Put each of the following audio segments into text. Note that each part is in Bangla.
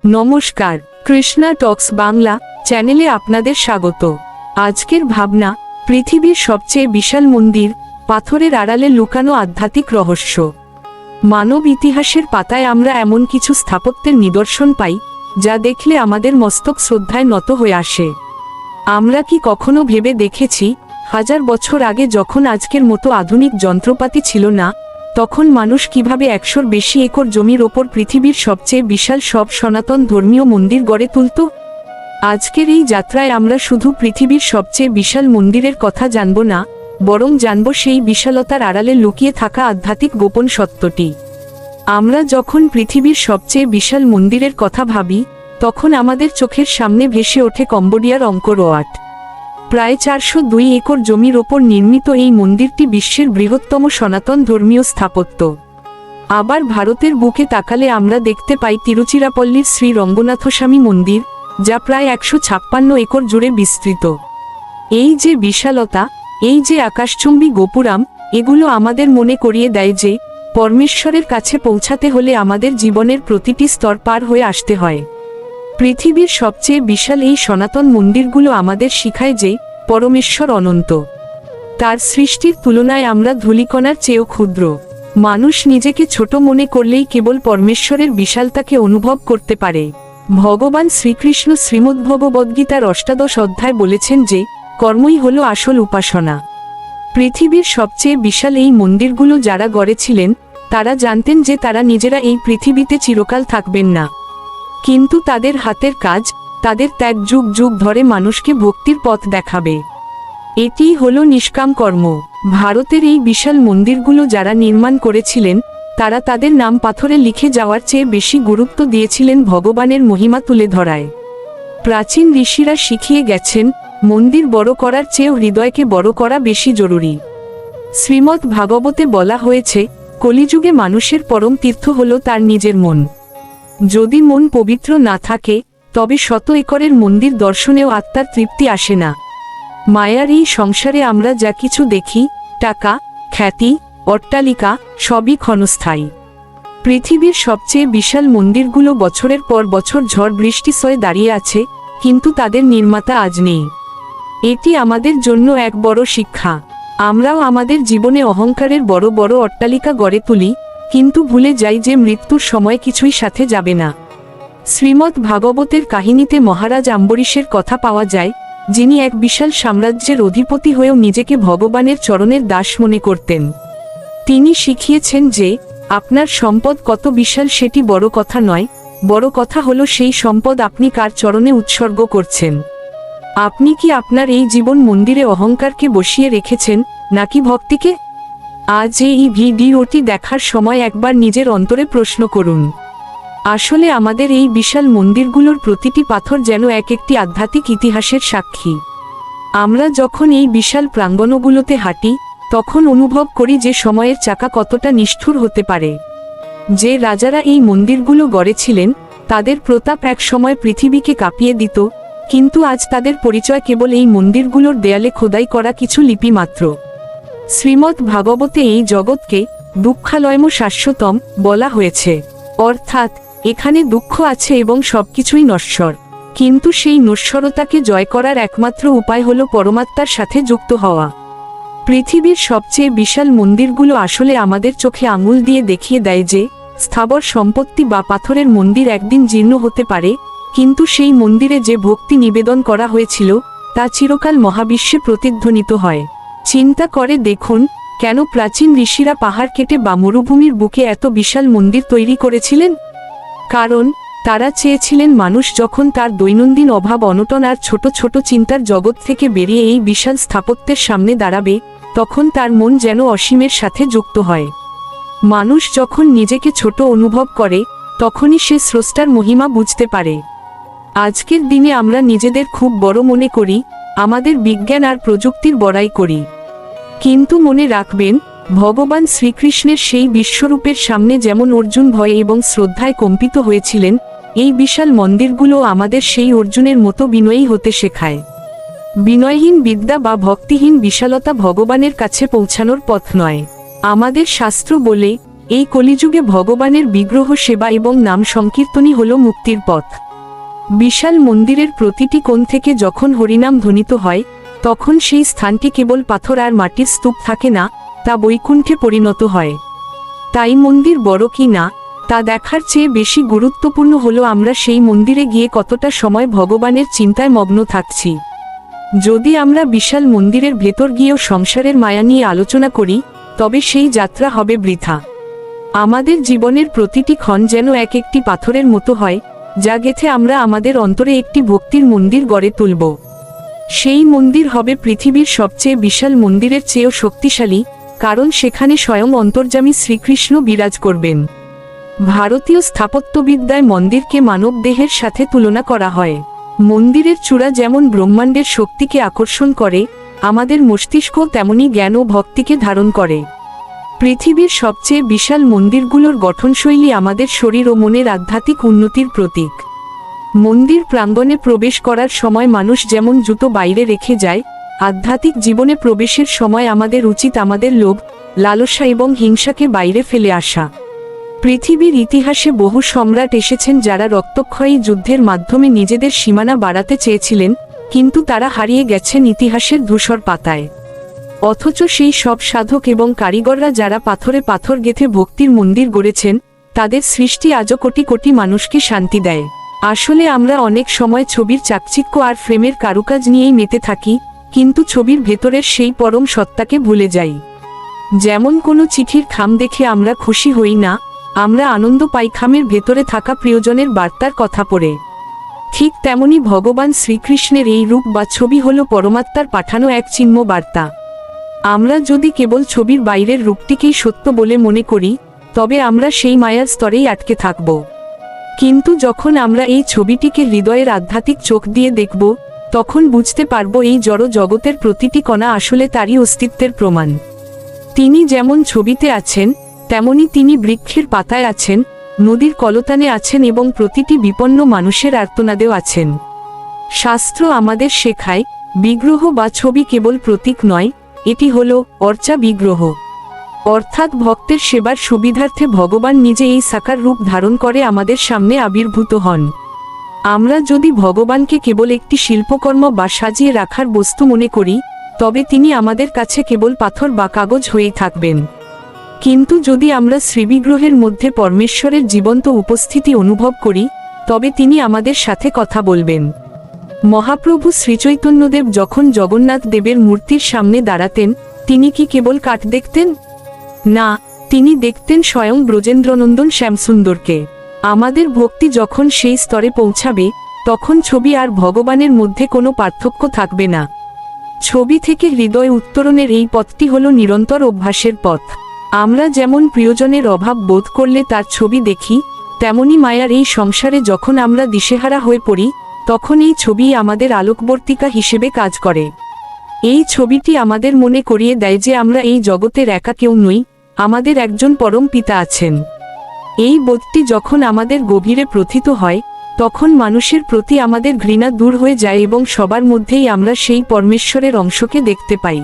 নমস্কার, কৃষ্ণা টক্স বাংলা চ্যানেলে আপনাদের স্বাগত। আজকের ভাবনা, পৃথিবীর সবচেয়ে বিশাল মন্দির, পাথরের আড়ালে লুকানো আধ্যাত্মিক রহস্য। মানব ইতিহাসের পাতায় আমরা এমন কিছু স্থাপত্যের নিদর্শন পাই, যা দেখলে আমাদের মস্তক শ্রদ্ধায় নত হয়ে আসে। আমরা কি কখনো ভেবে দেখেছি, 1000 বছর আগে যখন আজকের মতো আধুনিক যন্ত্রপাতি ছিল না, তখন মানুষ কিভাবে 100-র বেশি একর জমির ওপর পৃথিবীর সবচেয়ে বিশাল সব সনাতন ধর্মীয় মন্দির গড়ে তুলত? আজকের এই যাত্রায় আমরা শুধু পৃথিবীর সবচেয়ে বিশাল মন্দিরের কথা জানব না, বরং জানব সেই বিশালতার আড়ালে লুকিয়ে থাকা আধ্যাত্মিক গোপন সত্যটি। আমরা যখন পৃথিবীর সবচেয়ে বিশাল মন্দিরের কথা ভাবি, তখন আমাদের চোখের সামনে ভেসে ওঠে কম্বোডিয়ার অঙ্কর ওয়াট। প্রায় 402 একর জমির ওপর নির্মিত এই মন্দিরটি বিশ্বের বৃহত্তম সনাতন ধর্মীয় স্থাপত্য। আবার ভারতের বুকে তাকালে আমরা দেখতে পাই তিরুচিরাপল্লীর শ্রী রঙ্গনাথস্বামী মন্দির, যা প্রায় 156 একর জুড়ে বিস্তৃত। এই যে বিশালতা, এই যে আকাশচুম্বী গোপুরাম, এগুলো আমাদের মনে করিয়ে দেয় যে পরমেশ্বরের কাছে পৌঁছাতে হলে আমাদের জীবনের প্রতিটি স্তর পার হয়ে আসতে হয়। পৃথিবীর সবচেয়ে বিশাল এই সনাতন মন্দিরগুলো আমাদের শিখায় যে পরমেশ্বর অনন্ত। তার সৃষ্টির তুলনায় আমরা ধূলিকণার চেয়েও ক্ষুদ্র। মানুষ নিজেকে ছোট মনে করলেই কেবল পরমেশ্বরের বিশালতাকে অনুভব করতে পারে। ভগবান শ্রীকৃষ্ণ শ্রীমদ্ভগবদ্গীতার 18 অধ্যায় বলেছেন যে কর্মই হলো আসল উপাসনা। পৃথিবীর সবচেয়ে বিশাল এই মন্দিরগুলো যারা গড়েছিলেন, তারা জানতেন যে তারা নিজেরা এই পৃথিবীতে চিরকাল থাকবেন না। কিন্তু তাদের হাতের কাজ, তাদের ত্যাগ যুগ যুগ ধরে মানুষকে ভক্তির পথ দেখাবে। এটিই হলো নিষ্কাম কর্ম। ভারতের এই বিশাল মন্দিরগুলো যারা নির্মাণ করেছিলেন, তারা তাদের নাম পাথরে লিখে যাওয়ার চেয়ে বেশি গুরুত্ব দিয়েছিলেন ভগবানের মহিমা তুলে ধরায়। প্রাচীন ঋষিরা শিখিয়ে গেছেন, মন্দির বড় করার চেয়েও হৃদয়কে বড় করা বেশি জরুরি। শ্রীমদ্ ভাগবতে বলা হয়েছে, কলিযুগে মানুষের পরম তীর্থ হলো তার নিজের মন। যদি মন পবিত্র না থাকে, তবে 100 একরের মন্দির দর্শনেও আত্মার তৃপ্তি আসে না। মায়ার এই সংসারে আমরা যা কিছু দেখি, টাকা, খ্যাতি, অট্টালিকা, সবই ক্ষণস্থায়ী। পৃথিবীর সবচেয়ে বিশাল মন্দিরগুলো বছরের পর বছর ঝড় বৃষ্টি সয়ে দাঁড়িয়ে আছে, কিন্তু তাদের নির্মাতা আজ নেই। এটি আমাদের জন্য এক বড় শিক্ষা। আমরাও আমাদের জীবনে অহংকারের বড় বড় অট্টালিকা গড়ে তুলি, কিন্তু ভুলে যাই যে মৃত্যুর সময় কিছুই সাথে যাবে না। শ্রীমদ্ ভাগবতের কাহিনীতে মহারাজ আম্বরীশের কথা পাওয়া যায়, যিনি এক বিশাল সাম্রাজ্যের অধিপতি হয়েও নিজেকে ভগবানের চরণের দাস মনে করতেন। তিনি শিখিয়েছেন যে আপনার সম্পদ কত বিশাল সেটি বড় কথা নয়, বড় কথা হলো সেই সম্পদ আপনি কার চরণে উৎসর্গ করছেন। আপনি কি আপনার এই জীবন মন্দিরে অহংকারকে বসিয়ে রেখেছেন, নাকি ভক্তিকে? আজ এই ভিডিওটি দেখার সময় একবার নিজের অন্তরে প্রশ্ন করুন, আসলে আমাদের এই বিশাল মন্দিরগুলোর প্রতিটি পাথর যেন এক একটি আধ্যাত্মিক ইতিহাসের সাক্ষী। আমরা যখন এই বিশাল প্রাঙ্গণগুলোতে হাঁটি, তখন অনুভব করি যে সময়ের চাকা কতটা নিষ্ঠুর হতে পারে। যে রাজারা এই মন্দিরগুলো গড়েছিলেন, তাদের প্রতাপ এক সময় পৃথিবীকে কাঁপিয়ে দিত, কিন্তু আজ তাদের পরিচয় কেবল এই মন্দিরগুলোর দেয়ালে খোদাই করা কিছু লিপি মাত্র। শ্রীমদ্ ভাগবতে এই জগৎকে দুঃখালয়ম শাশ্বতম বলা হয়েছে, অর্থাৎ এখানে দুঃখ আছে এবং সবকিছুই নশ্বর। কিন্তু সেই নশ্বরতাকে জয় করার একমাত্র উপায় হলো পরমাত্মার সাথে যুক্ত হওয়া। পৃথিবীর সবচেয়ে বিশাল মন্দিরগুলো আসলে আমাদের চোখে আঙুল দিয়ে দেখিয়ে দেয় যে স্থাবর সম্পত্তি বা পাথরের মন্দির একদিন জীর্ণ হতে পারে, কিন্তু সেই মন্দিরে যে ভক্তি নিবেদন করা হয়েছিল, তা চিরকাল মহাবিশ্বে প্রতিধ্বনিত হয়। চিন্তা করে দেখুন, কেন প্রাচীন ঋষিরা পাহাড় কেটে বা মরুভূমির বুকে এত বিশাল মন্দির তৈরি করেছিলেন? কারণ তারা চেয়েছিলেন মানুষ যখন তার দৈনন্দিন অভাব অনটন আর ছোট ছোট চিন্তার জগৎ থেকে বেরিয়ে এই বিশাল স্থাপত্যের সামনে দাঁড়াবে, তখন তার মন যেন অসীমের সাথে যুক্ত হয়। মানুষ যখন নিজেকে ছোট অনুভব করে, তখনই সে স্রষ্টার মহিমা বুঝতে পারে। আজকের দিনে আমরা নিজেদের খুব বড় মনে করি, আমাদের বিজ্ঞান আর প্রযুক্তির বড়াই করি। কিন্তু মনে রাখবেন, ভগবান শ্রীকৃষ্ণের সেই বিশ্বরূপের সামনে যেমন অর্জুন ভয়ে এবং শ্রদ্ধায় কম্পিত হয়েছিলেন, এই বিশাল মন্দিরগুলো আমাদের সেই অর্জুনের মতো বিনয়ী হতে শেখায়। বিনয়হীন বিদ্যা বা ভক্তিহীন বিশালতা ভগবানের কাছে পৌঁছানোর পথ নয়। আমাদের শাস্ত্র বলে, এই কলিযুগে ভগবানের বিগ্রহ সেবা এবং নাম সংকীর্তনই হল মুক্তির পথ। বিশাল মন্দিরের প্রতিটি কোণ থেকে যখন হরিনাম ধ্বনিত হয়, তখন সেই স্থানটি কেবল পাথর আর মাটির স্তূপ থাকে না, তা বৈকুণ্ঠে পরিণত হয়। তাই মন্দির বড় কি না তা দেখার চেয়ে বেশি গুরুত্বপূর্ণ হলো আমরা সেই মন্দিরে গিয়ে কতটা সময় ভগবানের চিন্তায় মগ্ন থাকছি। যদি আমরা বিশাল মন্দিরের ভেতর গিয়েও সংসারের মায়া নিয়ে আলোচনা করি, তবে সেই যাত্রা হবে বৃথা। আমাদের জীবনের প্রতিটি ক্ষণ যেন এক একটি পাথরের মতো হয়, যা গেথে আমরা আমাদের অন্তরে একটি ভক্তির মন্দির গড়ে তুলব। সেই মন্দির হবে পৃথিবীর সবচেয়ে বিশাল মন্দিরের চেয়েও শক্তিশালী, কারণ সেখানে স্বয়ং অন্তর্যামী শ্রীকৃষ্ণ বিরাজ করবেন। ভারতীয় স্থাপত্যবিদ্যায় মন্দিরকে মানব দেহের সাথে তুলনা করা হয়। মন্দিরের চূড়া যেমন ব্রহ্মাণ্ডের শক্তিকে আকর্ষণ করে, আমাদের মস্তিষ্ক তেমনি জ্ঞান ও ভক্তিকে ধারণ করে। পৃথিবীর সবচেয়ে বিশাল মন্দিরগুলোর গঠনশৈলী আমাদের শরীর ও মনের আধ্যাত্মিক উন্নতির প্রতীক। মন্দির প্রাঙ্গণে প্রবেশ করার সময় মানুষ যেমন জুতো বাইরে রেখে যায়, আধ্যাত্মিক জীবনে প্রবেশের সময় আমাদের উচিত আমাদের লোভ, লালসা এবং হিংসাকে বাইরে ফেলে আসা। পৃথিবীর ইতিহাসে বহু সম্রাট এসেছেন যারা রক্তক্ষয়ী যুদ্ধের মাধ্যমে নিজেদের সীমানা বাড়াতে চেয়েছিলেন, কিন্তু তারা হারিয়ে গেছেন ইতিহাসের ধূসর পাতায়। অথচ সেই সব সাধক এবং কারিগররা যারা পাথরে পাথর গেঁথে ভক্তির মন্দির গড়েছেন, তাদের সৃষ্টি আজও কোটি কোটি মানুষকে শান্তি দেয়। আসলে আমরা অনেক সময় ছবির চাকচিক্য আর ফ্রেমের কারুকাজ নিয়েই মেতে থাকি, কিন্তু ছবির ভেতরের সেই পরম সত্তাকে ভুলে যাই। যেমন কোনো চিঠির খাম দেখে আমরা খুশি হই না, আমরা আনন্দ পাই খামের ভেতরে থাকা প্রিয়জনের বার্তার কথা পড়ে। ঠিক তেমনি ভগবান শ্রীকৃষ্ণের এই রূপ বা ছবি হল পরমাত্মার পাঠানো এক চিহ্ন বার্তা। আমরা যদি কেবল ছবির বাইরের রূপটিকেই সত্য বলে মনে করি, তবে আমরা সেই মায়ার স্তরেই আটকে থাকব। কিন্তু যখন আমরা এই ছবিটিকে হৃদয়ের আধ্যাত্মিক চোখ দিয়ে দেখব, তখন বুঝতে পারব এই জড় জগতের প্রতিটি কণা আসলে তারই অস্তিত্বের প্রমাণ। তিনি যেমন ছবিতে আছেন, তেমনি তিনি বৃক্ষের পাতায় আছেন, নদীর কলতানে আছেন এবং প্রতিটি বিপন্ন মানুষের আর্তনাদেও আছেন। শাস্ত্র আমাদের শেখায়, বিগ্রহ বা ছবি কেবল প্রতীক নয়, এটি হল অর্চা বিগ্রহ। অর্থাৎ ভক্তের সেবার সুবিধার্থে ভগবান নিজে এই সাকার রূপ ধারণ করে আমাদের সামনে আবির্ভূত হন। আমরা যদি ভগবানকে কেবল একটি শিল্পকর্ম বা সাজিয়ে রাখার বস্তু মনে করি, তবে তিনি আমাদের কাছে কেবল পাথর বা কাগজ হয়েই থাকবেন। কিন্তু যদি আমরা শ্রীবিগ্রহের মধ্যে পরমেশ্বরের জীবন্ত উপস্থিতি অনুভব করি, তবে তিনি আমাদের সাথে কথা বলবেন। মহাপ্রভু শ্রীচৈতন্যদেব যখন জগন্নাথ দেবের মূর্তির সামনে দাঁড়াতেন, তিনি কি কেবল কাঠ দেখতেন? না, তিনি দেখতেন স্বয়ং ব্রজেন্দ্রনন্দন শ্যামসুন্দরকে। আমাদের ভক্তি যখন সেই স্তরে পৌঁছাবে, তখন ছবি আর ভগবানের মধ্যে কোনো পার্থক্য থাকবে না। ছবি থেকে হৃদয় উত্তরণের এই পথটি হল নিরন্তর অভ্যাসের পথ। আমরা যেমন প্রিয়জনের অভাব বোধ করলে তার ছবি দেখি, তেমনি মায়ার এই সংসারে যখন আমরা দিশেহারা হয়ে পড়ি, তখন এই ছবি আমাদের আলোকবর্তিকা হিসেবে কাজ করে। এই ছবিটি আমাদের মনে করিয়ে দেয় যে আমরা এই জগতের একা কেউ নই, আমাদের একজন পরম পিতা আছেন। এই বোধটি যখন আমাদের গভীরে প্রথিত হয়, তখন মানুষের প্রতি আমাদের ঘৃণা দূর হয়ে যায় এবং সবার মধ্যেই আমরা সেই পরমেশ্বরের অংশকে দেখতে পাই।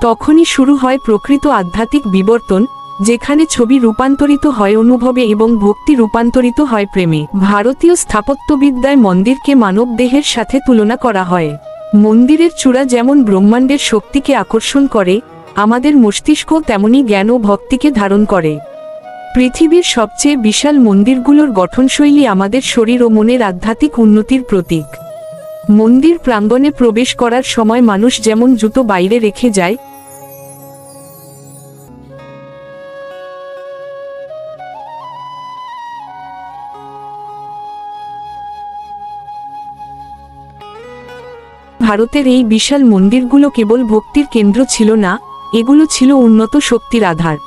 তখনই শুরু হয় প্রকৃত আধ্যাত্মিক বিবর্তন, যেখানে ছবি রূপান্তরিত হয় অনুভবে এবং ভক্তি রূপান্তরিত হয় প্রেমে। ভারতীয় স্থাপত্যবিদ্যায় মন্দিরকে মানব দেহের সাথে তুলনা করা হয়। মন্দিরের চূড়া যেমন ব্রহ্মাণ্ডের শক্তিকে আকর্ষণ করে, আমাদের মস্তিষ্ক তেমনি জ্ঞান ও ভক্তিকে ধারণ করে। পৃথিবীর সবচেয়ে বিশাল মন্দিরগুলোর গঠনশৈলী আমাদের শরীর ও মনের আধ্যাত্মিক উন্নতির প্রতীক। মন্দির প্রাঙ্গণে প্রবেশ করার সময় মানুষ যেমন জুতো বাইরে রেখে যায়, ভারতের এই বিশাল মন্দিরগুলো কেবল ভক্তির কেন্দ্র ছিল না, এগুলো ছিল উন্নত শক্তির আধার।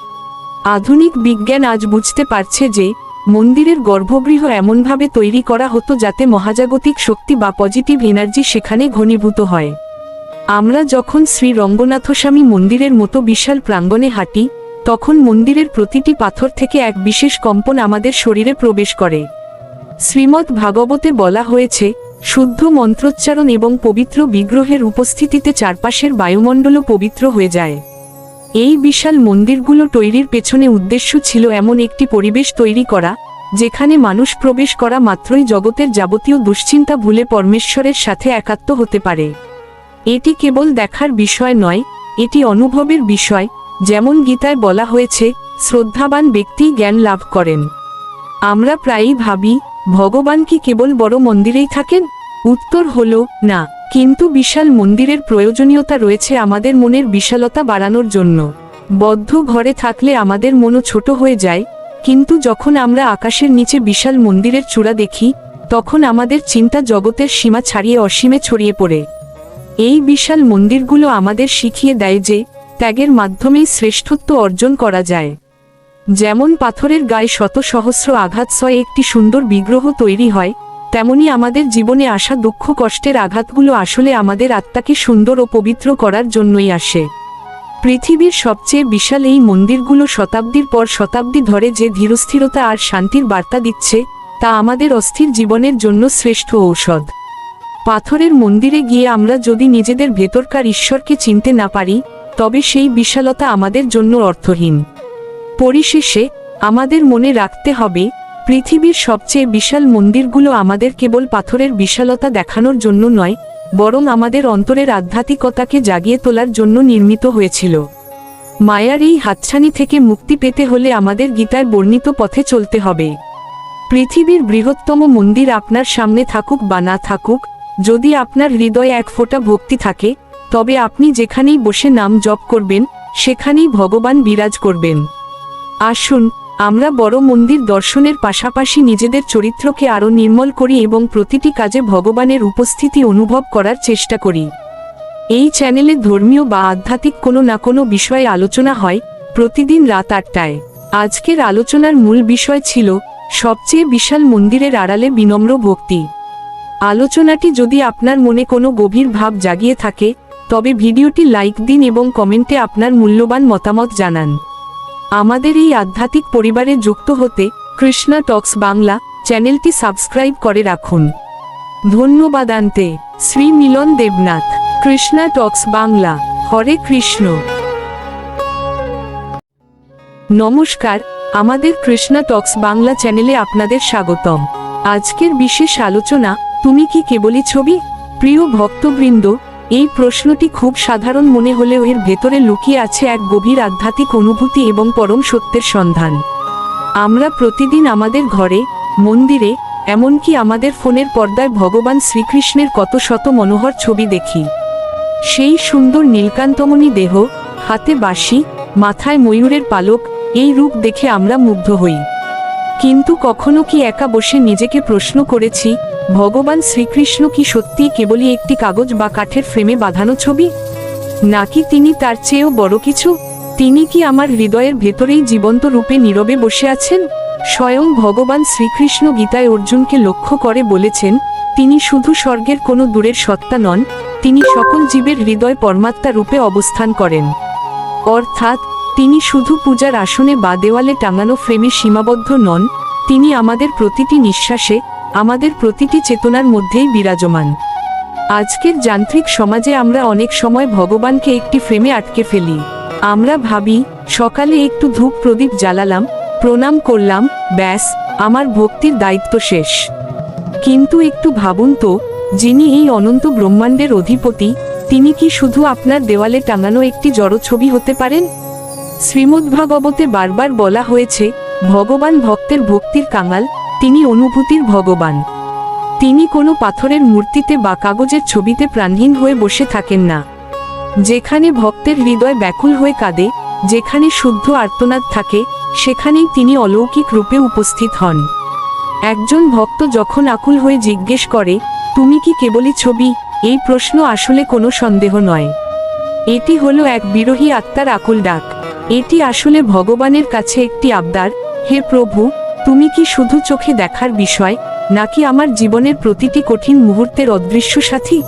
আধুনিক বিজ্ঞান আজ বুঝতে পারছে যে মন্দিরের গর্ভগৃহ এমনভাবে তৈরি করা হতো যাতে মহাজাগতিক শক্তি বা পজিটিভ এনার্জি সেখানে ঘনীভূত হয়। আমরা যখন শ্রী রঙ্গনাথস্বামী মন্দিরের মতো বিশাল প্রাঙ্গণে হাঁটি, তখন মন্দিরের প্রতিটি পাথর থেকে এক বিশেষ কম্পন আমাদের শরীরে প্রবেশ করে। শ্রীমদ্ ভাগবতে বলা হয়েছে, শুদ্ধ মন্ত্রোচ্চারণ এবং পবিত্র বিগ্রহের উপস্থিতিতে চারপাশের বায়ুমণ্ডলও পবিত্র হয়ে যায়। এই বিশাল মন্দিরগুলো তৈরির পেছনে উদ্দেশ্য ছিল এমন একটি পরিবেশ তৈরি করা, যেখানে মানুষ প্রবেশ করা মাত্রই জগতের যাবতীয় দুশ্চিন্তা ভুলে পরমেশ্বরের সাথে একাত্ম হতে পারে। এটি কেবল দেখার বিষয় নয়, এটি অনুভবের বিষয়। যেমন গীতায় বলা হয়েছে, শ্রদ্ধাবান ব্যক্তি জ্ঞান লাভ করেন। আমরা প্রায়ই ভাবি, ভগবান কি কেবল বড় মন্দিরেই থাকেন? উত্তর হলো না, কিন্তু বিশাল মন্দিরের প্রয়োজনীয়তা রয়েছে আমাদের মনের বিশালতা বাড়ানোর জন্য। বদ্ধ ঘরে থাকলে আমাদের মনও ছোট হয়ে যায়, কিন্তু যখন আমরা আকাশের নিচে বিশাল মন্দিরের চূড়া দেখি, তখন আমাদের চিন্তা জগতের সীমা ছাড়িয়ে অসীমে ছড়িয়ে পড়ে। এই বিশাল মন্দিরগুলো আমাদের শিখিয়ে দেয় যে ত্যাগের মাধ্যমেই শ্রেষ্ঠত্ব অর্জন করা যায়। যেমন পাথরের গায়ে শত সহস্র আঘাত সয়ে একটি সুন্দর বিগ্রহ তৈরি হয়, তেমনি আমাদের জীবনে আসা দুঃখ কষ্টের আঘাতগুলো আসলে আমাদের আত্মাকে সুন্দর ও পবিত্র করার জন্যই আসে। পৃথিবীর সবচেয়ে বিশাল এই মন্দিরগুলো শতাব্দীর পর শতাব্দী ধরে যে ধীরস্থিরতা আর শান্তির বার্তা দিচ্ছে, তা আমাদের অস্থির জীবনের জন্য শ্রেষ্ঠ ঔষধ। পাথরের মন্দিরে গিয়ে আমরা যদি নিজেদের ভেতরকার ঈশ্বরকে চিনতে না পারি, তবে সেই বিশালতা আমাদের জন্য অর্থহীন। পরিশেষে আমাদের মনে রাখতে হবে, পৃথিবীর সবচেয়ে বিশাল মন্দিরগুলো আমাদের কেবল পাথরের বিশালতা দেখানোর জন্য নয়, বরং আমাদের অন্তরের আধ্যাত্মিকতাকে জাগিয়ে তোলার জন্য নির্মিত হয়েছিল। মায়ার এই হাতছানি থেকে মুক্তি পেতে হলে আমাদের গীতায় বর্ণিত পথে চলতে হবে। পৃথিবীর বৃহত্তম মন্দির আপনার সামনে থাকুক বা না থাকুক, যদি আপনার হৃদয়ে এক ফোঁটা ভক্তি থাকে, তবে আপনি যেখানেই বসে নাম জপ করবেন, সেখানেই ভগবান বিরাজ করবেন। আসুন, আমরা বড় মন্দির দর্শনের পাশাপাশি নিজেদের চরিত্রকে আরও নির্মল করি এবং প্রতিটি কাজে ভগবানের উপস্থিতি অনুভব করার চেষ্টা করি। এই চ্যানেলে ধর্মীয় বা আধ্যাত্মিক কোনো না কোনো বিষয়ে আলোচনা হয়, প্রতিদিন রাত 8টায়। আজকের আলোচনার মূল বিষয় ছিল সবচেয়ে বিশাল মন্দিরের আড়ালে বিনম্র ভক্তি। আলোচনাটি যদি আপনার মনে কোনো গভীর ভাব জাগিয়ে থাকে, তবে ভিডিওটি লাইক দিন এবং কমেন্টে আপনার মূল্যবান মতামত জানান। আমাদের এই আধ্যাত্মিক পরিবারে যুক্ত হতে কৃষ্ণা টক্স বাংলা চ্যানেলটি সাবস্ক্রাইব করে রাখুন। ধন্যবাদ। আনতে শ্রী মিলন দেবনাথ। কৃষ্ণা টক্স বাংলা। হরে কৃষ্ণ। নমস্কার, আমাদের কৃষ্ণা টক্স বাংলা চ্যানেলে আপনাদের স্বাগতম। আজকের বিশেষ আলোচনা, তুমি কি কেবলই ছবি? প্রিয় ভক্তবৃন্দ, এই প্রশ্নটি খুব সাধারণ মনে হলেও এর ভেতরে লুকিয়ে আছে এক গভীর আধ্যাত্মিক অনুভূতি এবং পরম সত্যের সন্ধান। আমরা প্রতিদিন আমাদের ঘরে, মন্দিরে, এমনকি আমাদের ফোনের পর্দায় ভগবান শ্রীকৃষ্ণের কত শত মনোহর ছবি দেখি। সেই সুন্দর নীলকান্তমণি দেহ, হাতে বাঁশি, মাথায় ময়ূরের পালক, এই রূপ দেখে আমরা মুগ্ধ হই। কিন্তু কখনো কি একা বসে নিজেকে প্রশ্ন করেছি, ভগবান শ্রীকৃষ্ণ কি সত্যিই কেবলই একটি কাগজ বা কাঠের ফ্রেমে বাঁধানো ছবি? নাকি তিনি তার চেয়েও বড় কিছু? তিনি কি আমার হৃদয়ের ভেতরেই জীবন্ত রূপে নীরবে বসে আছেন? স্বয়ং ভগবান শ্রীকৃষ্ণ গীতায় অর্জুনকে লক্ষ্য করে বলেছেন, তিনি শুধু স্বর্গের কোনো দূরের সত্তা নন, তিনি সকল জীবের হৃদয় পরমাত্মা রূপে অবস্থান করেন। অর্থাৎ তিনি শুধু পূজার আসনে বা দেওয়ালে টাঙানো ফ্রেমে সীমাবদ্ধ নন, তিনি আমাদের প্রতিটি নিঃশ্বাসে, আমাদের প্রতিটি চেতনার মধ্যেই বিরাজমান। আজকের যান্ত্রিক সমাজে আমরা অনেক সময় ভগবানকে একটি ফ্রেমে আটকে ফেলি। আমরা ভাবি, সকালে একটু ধূপ প্রদীপ জ্বালালাম, প্রণাম করলাম, ব্যাস, আমার ভক্তির দায়িত্ব শেষ। কিন্তু একটু ভাবুন তো, যিনি এই অনন্ত ব্রহ্মাণ্ডের অধিপতি, তিনি কি শুধু আপনার দেওয়ালে টাঙানো একটি জড় ছবি হতে পারেন? শ্রীমদ্ভাগবতে বারবার বলা হয়েছে, ভগবান ভক্তের ভক্তির কাঙাল, তিনি অনুভূতির ভগবান। তিনি কোনো পাথরের মূর্তিতে বা কাগজের ছবিতে প্রাণহীন হয়ে বসে থাকেন না। যেখানে ভক্তের হৃদয় ব্যাকুল হয়ে কাঁদে, যেখানে শুদ্ধ আর্তনাদ থাকে, সেখানেই তিনি অলৌকিক রূপে উপস্থিত হন। একজন ভক্ত যখন আকুল হয়ে জিজ্ঞেস করে, তুমি কি কেবলই ছবি? এই প্রশ্ন আসলে কোনো সন্দেহ নয়। এটি হলো এক বিরহী আত্মার আকুল ডাক। এটি আসলে ভগবানের কাছে একটি আবদার, হে প্রভু, তুমি কি শুধু চোখে দেখার বিষয়, নাকি আমার জীবনের প্রতিটি কঠিন মুহূর্তের অদৃশ্য সাথী?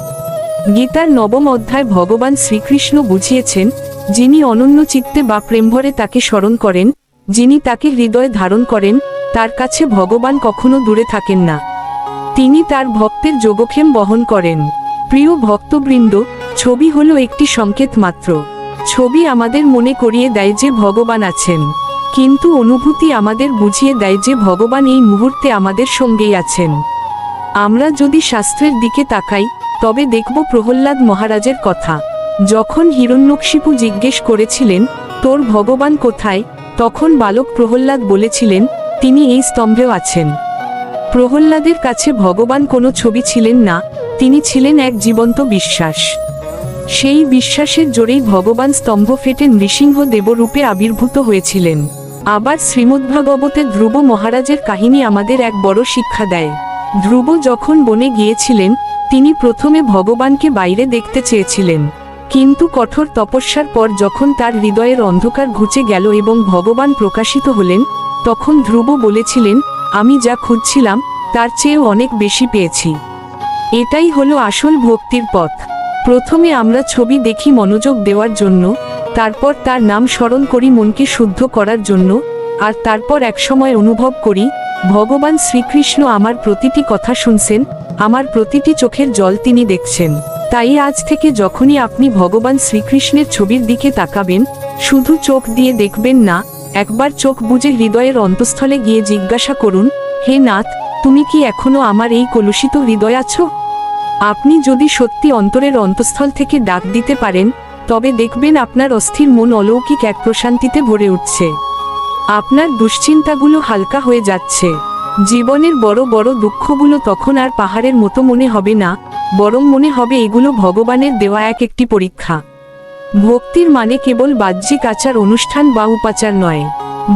গীতার 9ম অধ্যায় ভগবান শ্রীকৃষ্ণ বুঝিয়েছেন, যিনি অনন্য চিত্তে বা প্রেমভরে তাকে স্মরণ করেন, যিনি তাকে হৃদয়ে ধারণ করেন, তার কাছে ভগবান কখনো দূরে থাকেন না। তিনি তার ভক্তের যোগক্ষেম বহন করেন। প্রিয় ভক্তবৃন্দ, ছবি হলো একটি সংকেত মাত্র। ছবি আমাদের মনে করিয়ে দেয় যে ভগবান আছেন, কিন্তু অনুভূতি আমাদের বুঝিয়ে দেয় যে ভগবান এই মুহূর্তে আমাদের সঙ্গেই আছেন। আমরা যদি শাস্ত্রের দিকে তাকাই, তবে দেখব প্রহ্লাদ মহারাজের কথা। যখন হিরণ্যকশিপু জিজ্ঞেস করেছিলেন, তোর ভগবান কোথায়, তখন বালক প্রহ্লাদ বলেছিলেন, তিনি এই স্তম্ভেও আছেন। প্রহ্লাদের কাছে ভগবান কোনো ছবি ছিলেন না, তিনি ছিলেন এক জীবন্ত বিশ্বাস। সেই বিশ্বাসের জোরেই ভগবান স্তম্ভ ফেটে নৃসিংহ দেবরূপে আবির্ভূত হয়েছিলেন। আবার শ্রীমদ্ভাগবতে ধ্রুব মহারাজের কাহিনী আমাদের এক বড় শিক্ষা দেয়। ধ্রুব যখন বনে গিয়েছিলেন, তিনি প্রথমে ভগবানকে বাইরে দেখতে চেয়েছিলেন, কিন্তু কঠোর তপস্যার পর যখন তার হৃদয়ের অন্ধকার ঘুচে গেল এবং ভগবান প্রকাশিত হলেন, তখন ধ্রুব বলেছিলেন, আমি যা খুঁজছিলাম তার চেয়েও অনেক বেশি পেয়েছি। এটাই হলো আসল ভক্তির পথ। প্রথমে আমরা ছবি দেখি মনোযোগ দেওয়ার জন্য, তারপর তার নাম স্মরণ করি মনকে শুদ্ধ করার জন্য, আর তারপর একসময় অনুভব করি ভগবান শ্রীকৃষ্ণ আমার প্রতিটি কথা শুনছেন, আমার প্রতিটি চোখের জল তিনি দেখছেন। তাই আজ থেকে যখনই আপনি ভগবান শ্রীকৃষ্ণের ছবির দিকে তাকাবেন, শুধু চোখ দিয়ে দেখবেন না, একবার চোখ বুজে হৃদয়ের অন্তঃস্থলে গিয়ে জিজ্ঞাসা করুন, হে নাথ, তুমি কি এখনো আমার এই কলুষিত হৃদয় আছো? আপনি যদি সত্যি অন্তরের অন্তঃস্থল থেকে ডাক দিতে পারেন, তবে দেখবেন আপনার অস্থির মন অলৌকিক এক প্রশান্তিতে ভরে উঠছে। আপনার দুশ্চিন্তাগুলো হালকা হয়ে যাচ্ছে। জীবনের বড় বড় দুঃখগুলো তখন আর পাহাড়ের মতো মনে হবে না, বরং মনে হবে এগুলো ভগবানের দেওয়া একটি পরীক্ষা। ভক্তির মানে কেবল বাহ্যিক আচার অনুষ্ঠান বা উপাচার নয়।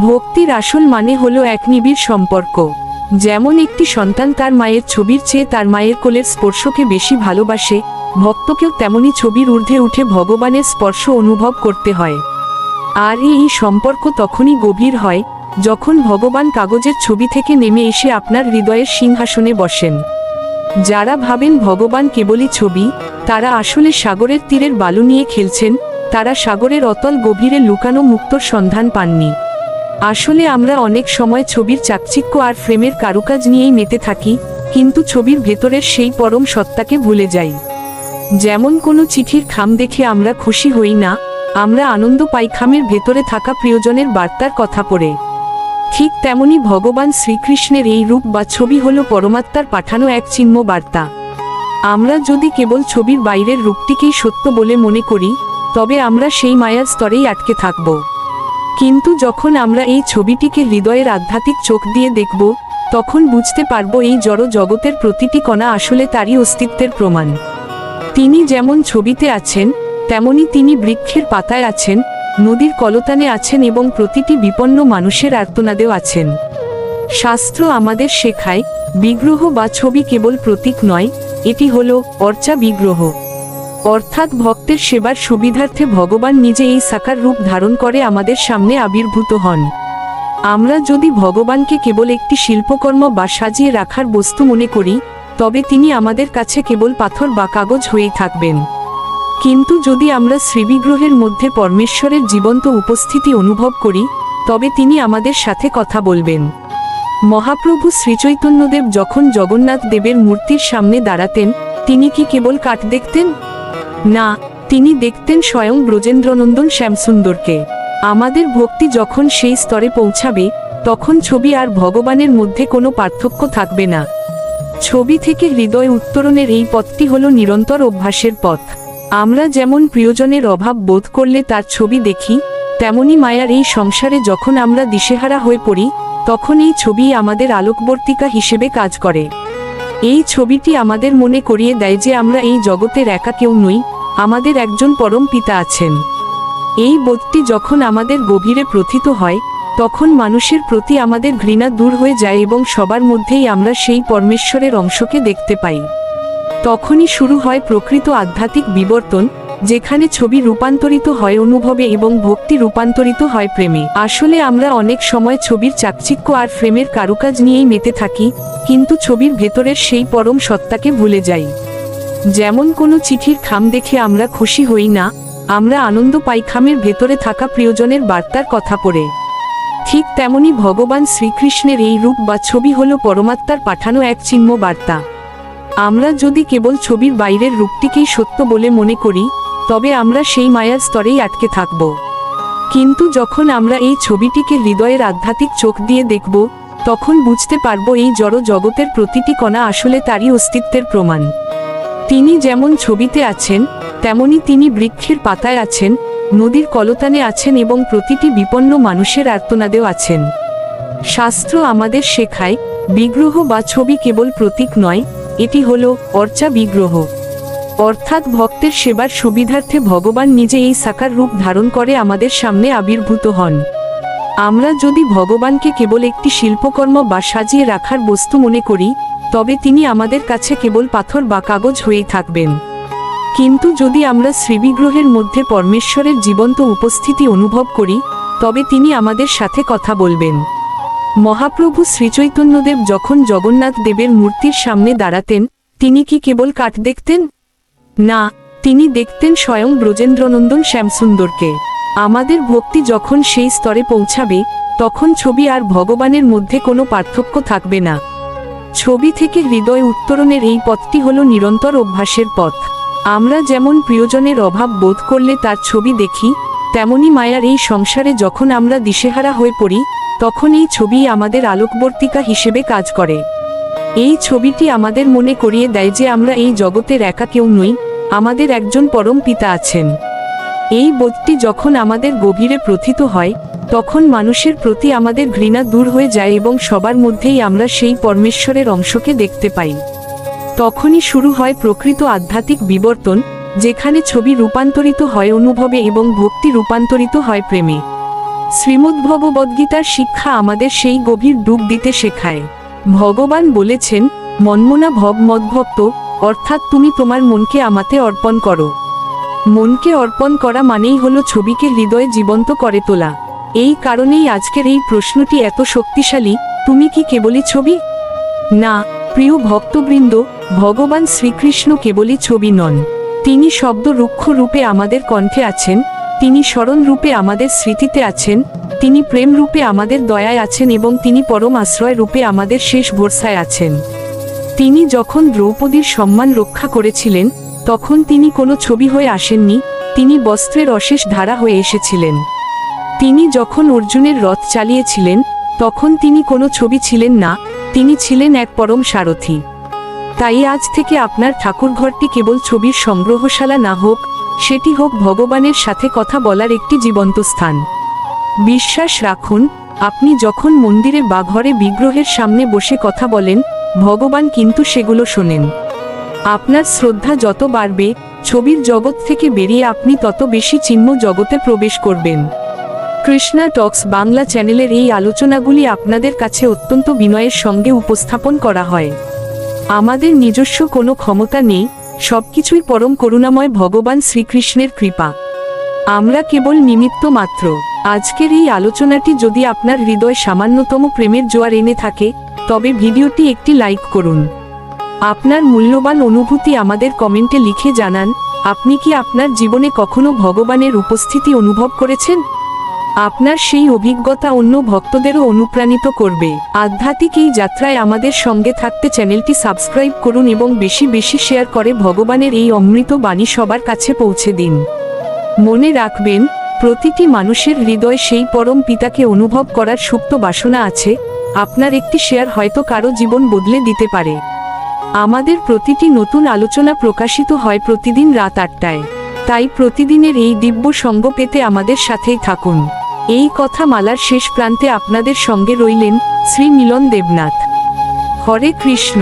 ভক্তির আসল মানে হলো এক নিবিড় সম্পর্ক। যেমন একটি সন্তান তার মায়ের ছবির চেয়ে তার মায়ের কোলের স্পর্শকে বেশি ভালোবাসে, ভক্তকেও তেমনি ছবির ঊর্ধ্বে উঠে ভগবানের স্পর্শ অনুভব করতে হয়। আর এই সম্পর্ক তখনই গভীর হয় যখন ভগবান কাগজের ছবি থেকে নেমে এসে আপনার হৃদয়ের সিংহাসনে বসেন। যারা ভাবেন ভগবান কেবলই ছবি, তারা আসলে সাগরের তীরের বালু নিয়ে খেলছেন, তারা সাগরের অতল গভীরে লুকানো মুক্তর সন্ধান পাননি। আসলে আমরা অনেক সময় ছবির চাকচিক্য আর ফ্রেমের কারুকাজ নিয়েই মেতে থাকি, কিন্তু ছবির ভেতরের সেই পরম সত্তাকে ভুলে যাই। যেমন কোনো চিঠির খাম দেখে আমরা খুশি হই না, আমরা আনন্দ পাই খামের ভেতরে থাকা প্রিয়জনের বার্তার কথা পড়ে। ঠিক তেমনি ভগবান শ্রীকৃষ্ণের এই রূপ বা ছবি হলো পরমাত্মার পাঠানো এক চিহ্ন বার্তা। আমরা যদি কেবল ছবির বাইরের রূপটিকেই সত্য বলে মনে করি, তবে আমরা সেই মায়ার স্তরেই আটকে থাকব। কিন্তু যখন আমরা এই ছবিটিকে হৃদয়ের আধ্যাত্মিক চোখ দিয়ে দেখব, তখন বুঝতে পারব এই জড় জগতের প্রতিটি কণা আসলে তারই অস্তিত্বের প্রমাণ। তিনি যেমন ছবিতে আছেন, তেমনি তিনি বৃক্ষের পাতায় আছেন, নদীর কলতানে আছেন এবং প্রতিটি বিপন্ন মানুষের আর্তনাদেও আছেন। শাস্ত্র আমাদের শেখায়, বিগ্রহ বা ছবি কেবল প্রতীক নয়, এটি হলো অর্চা বিগ্রহ। অর্থাৎ ভক্তের সেবার সুবিধার্থে ভগবান নিজে এই সাকার রূপ ধারণ করে আমাদের সামনে আবির্ভূত হন। আমরা যদি ভগবানকে কেবল একটি শিল্পকর্ম বা সাজিয়ে রাখার বস্তু মনে করি, তবে তিনি আমাদের কাছে কেবল পাথর বা কাগজ হয়েই থাকবেন। কিন্তু যদি আমরা শ্রীবিগ্রহের মধ্যে পরমেশ্বরের জীবন্ত উপস্থিতি অনুভব করি, তবে তিনি আমাদের সাথে কথা বলবেন। মহাপ্রভু শ্রীচৈতন্যদেব যখন জগন্নাথ দেবের মূর্তির সামনে দাঁড়াতেন, তিনি কি কেবল কাঠ দেখতেন? না, তিনি দেখতেন স্বয়ং ব্রজেন্দ্রনন্দন শ্যামসুন্দরকে। আমাদের ভক্তি যখন সেই স্তরে পৌঁছাবে, তখন ছবি আর ভগবানের মধ্যে কোনো পার্থক্য থাকবে না। ছবি থেকে হৃদয় উত্তরণের এই পথটি হলো নিরন্তর অভ্যাসের পথ। আমরা যেমন প্রিয়জনের অভাব বোধ করলে তার ছবি দেখি, তেমনি মায়ার এই সংসারে যখন আমরা দিশেহারা হয়ে পড়ি, তখন এই ছবি আমাদের আলোকবর্তিকা হিসেবে কাজ করে। এই ছবিটি আমাদের মনে করিয়ে দেয় যে আমরা এই জগতের একা কেউ নই, আমাদের একজন পরম পিতা আছেন। এই বোধটি যখন আমাদের গভীরে প্রথিত হয়, তখন মানুষের প্রতি আমাদের ঘৃণা দূর হয়ে যায় এবং সবার মধ্যেই আমরা সেই পরমেশ্বরের অংশকে দেখতে পাই। তখনই শুরু হয় প্রকৃত আধ্যাত্মিক বিবর্তন, যেখানে ছবি রূপান্তরিত হয় অনুভবে এবং ভক্তি রূপান্তরিত হয় প্রেমে। আসলে আমরা অনেক সময় ছবির চাকচিক্য আর ফ্রেমের কারুকাজ নিয়েই মেতে থাকি, কিন্তু ছবির ভেতরের সেই পরম সত্তাকে ভুলে যাই। যেমন কোনো চিঠির খাম দেখে আমরা খুশি হই না, আমরা আনন্দ পাই খামের ভেতরে থাকা প্রিয়জনের বার্তার কথা পড়ে। ঠিক তেমনি ভগবান শ্রীকৃষ্ণের এই রূপ বা ছবি হলো পরমাত্মার পাঠানো এক চিহ্ন বার্তা। আমরা যদি কেবল ছবির বাইরের রূপটিকেই সত্য বলে মনে করি, তবে আমরা সেই মায়ার স্তরেই আটকে থাকব। কিন্তু যখন আমরা এই ছবিটিকে হৃদয়ের আধ্যাত্মিক চোখ দিয়ে দেখব, তখন বুঝতে পারব এই জড় জগতের প্রতিটি কণা আসলে তারই অস্তিত্বের প্রমাণ। তিনি যেমন ছবিতে আছেন, তেমনি তিনি বৃক্ষের পাতায় আছেন, নদীর কলতানে আছেন এবং প্রতিটি বিপন্ন মানুষের আর্তনাদেও আছেন। শাস্ত্র আমাদের শেখায়, বিগ্রহ বা ছবি কেবল প্রতীক নয়, এটি হলো অর্চা বিগ্রহ, অর্থাৎ ভক্তের সেবার সুবিধার্থে ভগবান নিজে এই সাকার রূপ ধারণ করে আমাদের সামনে আবির্ভূত হন। আমরা যদি ভগবানকে কেবল একটি শিল্পকর্ম বা সাজিয়ে রাখার বস্তু মনে করি, তবে তিনি আমাদের কাছে কেবল পাথর বা কাগজ হয়েই থাকবেন। কিন্তু যদি আমরা শ্রীবিগ্রহের মধ্যে পরমেশ্বরের জীবন্ত উপস্থিতি অনুভব করি, তবে তিনি আমাদের সাথে কথা বলবেন। মহাপ্রভু শ্রীচৈতন্যদেব যখন জগন্নাথ দেবের মূর্তির সামনে দাঁড়াতেন, তিনি কি কেবল কাঠ দেখতেন? না, তিনি দেখতেন স্বয়ং ব্রজেন্দ্রনন্দন শ্যামসুন্দরকে। আমাদের ভক্তি যখন সেই স্তরে পৌঁছাবে, তখন ছবি আর ভগবানের মধ্যে কোনো পার্থক্য থাকবে না। ছবি থেকে হৃদয় উত্তরণের এই পথটি হলো নিরন্তর অভ্যাসের পথ। আমরা যেমন প্রিয়জনের অভাব বোধ করলে তার ছবি দেখি, তেমনি মায়ার এই সংসারে যখন আমরা দিশেহারা হয়ে পড়ি, তখন এই ছবিই আমাদের আলোকবর্তিকা হিসেবে কাজ করে। এই ছবিটি আমাদের মনে করিয়ে দেয় যে আমরা এই জগতের একা কেউ নই, আমাদের একজন পরম পিতা আছেন। এই বোধটি যখন আমাদের গভীরে প্রথিত হয়, তখন মানুষের প্রতি আমাদের ঘৃণা দূর হয়ে যায় এবং সবার মধ্যেই আমরা সেই পরমেশ্বরের অংশকে দেখতে পাই। তখনই শুরু হয় প্রকৃত আধ্যাত্মিক বিবর্তন, যেখানে ছবি রূপান্তরিত হয় অনুভবে এবং ভক্তি রূপান্তরিত হয় প্রেমে। শ্রীমদ্ভগবদ্গীতার শিক্ষা আমাদের সেই গভীর ডুব দিতে শেখায়। ভগবান বলেছেন, মন্মনা ভব মদ্ভক্ত, অর্থাৎ তুমি তোমার মনকে আমাতে অর্পণ করো। মনকে অর্পণ করা মানেই হলো ছবিকে হৃদয়ে জীবন্ত করে তোলা। এই কারণেই আজকের এই প্রশ্নটি এত শক্তিশালী, তুমি কি কেবলই ছবি? না, প্রিয় ভক্তবৃন্দ, ভগবান শ্রীকৃষ্ণ কেবলই ছবি নন। তিনি শব্দ রুক্ষ রূপে আমাদের কণ্ঠে আছেন, তিনি স্মরণ রূপে আমাদের স্মৃতিতে আছেন, তিনি প্রেম রূপে আমাদের দয়ায় আছেন এবং তিনি পরম আশ্রয় রূপে আমাদের শেষ ভরসায় আছেন। তিনি যখন দ্রৌপদীর সম্মান রক্ষা করেছিলেন, তখন তিনি কোনো ছবি হয়ে আসেননি, তিনি বস্ত্রের অশেষ ধারা হয়ে এসেছিলেন। তিনি যখন অর্জুনের রথ চালিয়েছিলেন, তখন তিনি কোনো ছবি ছিলেন না, তিনি ছিলেন এক পরম সারথি। তাই আজ থেকে আপনার ঠাকুরঘরটি কেবল ছবির সংগ্রহশালা না হোক, সেটি হোক ভগবানের সাথে কথা বলার একটি জীবন্ত স্থান। বিশ্বাস রাখুন, আপনি যখন মন্দিরে বা ঘরে বিগ্রহের সামনে বসে কথা বলেন, ভগবান কিন্তু সেগুলো শোনেন। আপনার শ্রদ্ধা যত বাড়বে, ছবির জগৎ থেকে বেরিয়ে আপনি তত বেশি চিন্ম জগতে প্রবেশ করবেন। কৃষ্ণা টক্স বাংলা চ্যানেলের এই আলোচনাগুলি আপনাদের কাছে অত্যন্ত বিনয়ের সঙ্গে উপস্থাপন করা হয়। আমাদের নিজস্ব কোনো ক্ষমতা নেই, সবকিছুই পরম করুণাময় ভগবান শ্রীকৃষ্ণের কৃপা। আমরা কেবল নিমিত্ত মাত্র। আজকের এই আলোচনাটি যদি আপনার হৃদয় সামান্যতম প্রেমের জোয়ার এনে থাকে, তবে ভিডিওটি একটি লাইক করুন। আপনার মূল্যবান অনুভূতি আমাদের কমেন্টে লিখে জানান। আপনি কি আপনার জীবনে কখনো ভগবানের উপস্থিতি অনুভব করেছেন? আপনার সেই অভিজ্ঞতা অন্য ভক্তদেরও অনুপ্রাণিত করবে। আধ্যাত্মিক এই যাত্রায় আমাদের সঙ্গে থাকতে চ্যানেলটি সাবস্ক্রাইব করুন এবং বেশি বেশি শেয়ার করে ভগবানের এই অমৃত বাণী সবার কাছে পৌঁছে দিন। মনে রাখবেন, প্রতিটি মানুষের হৃদয়ে সেই পরম পিতাকে অনুভব করার সুপ্ত বাসনা আছে। আপনার একটি শেয়ার হয়তো কারো জীবন বদলে দিতে পারে। আমাদের প্রতিটি নতুন আলোচনা প্রকাশিত হয় প্রতিদিন রাত 8টায়। তাই প্রতিদিনের এই দিব্য সঙ্গ পেতে আমাদের সাথেই থাকুন। এই কথা মালার শেষ প্রান্তে আপনাদের সঙ্গে রইলেন শ্রী মিলন দেবনাথ। হরে কৃষ্ণ।